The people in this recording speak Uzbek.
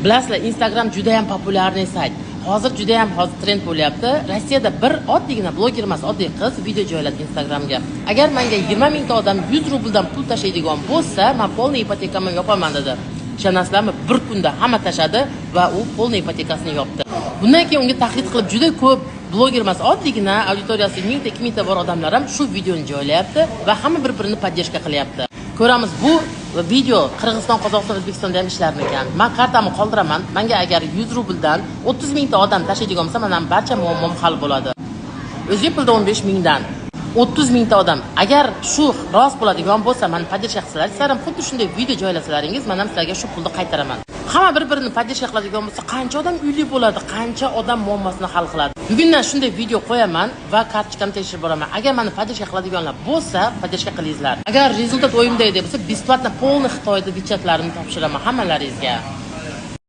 Bilasizlar, Instagram juda ham populyarniy sayt. Hozir juda ham trend bo'lyapti. Rossiyada bir oddiygina bloger emas, oddiy qiz video joyladi Instagramga. Agar menga 20 mingta odam 100 rubldan pul tashlaydigan bo'lsa, men polniy ipotekamni yopaman dedi. Ishonasizlarmi? Bir kunda hamma tashadi va u polniy ipotekasini yopdi. Bundan keyin unga tahdid qilib juda ko'p bloger emas, oddiygina auditoriyasi 1000 ta 2000 ta bor odamlar ham shu videoni joylayapti va hamma bir-birini podдержка qilyapti. Ko'ramiz, bu video Qirg'iziston, Qozog'iston, O'zbekistonda ham ishlarmikan. Men kartamni qoldiraman. Menga agar 100 rubldan 30 mingta odam tashlaydigan bo'lsa, men ham barcha muammom hal bo'ladi. O'zbek pulda 15 mingdan 30 mingta odam. Agar shu rost bo'ladigan bo'lsa, men podдержка qilsalaringiz, sizlar ham xuddi shunday video joylasalaringiz, men ham sizlarga shu pulni qaytaraman. Hamma bir-birini podдержка qiladigan bo'lsa, qancha odam uyli bo'ladi, qancha odam muammosini hal qiladi. Bugundan shunday video qo'yaman va kartochkamni tekshirib boraman. Agar meni podдержка qiladiganlar bo'lsa, podдержка qilingizlar. Agar rezultat o'yimda edi bo'lsa, бесплатно полный Xitoyda vichatlarini topshiraman hammalaringizga.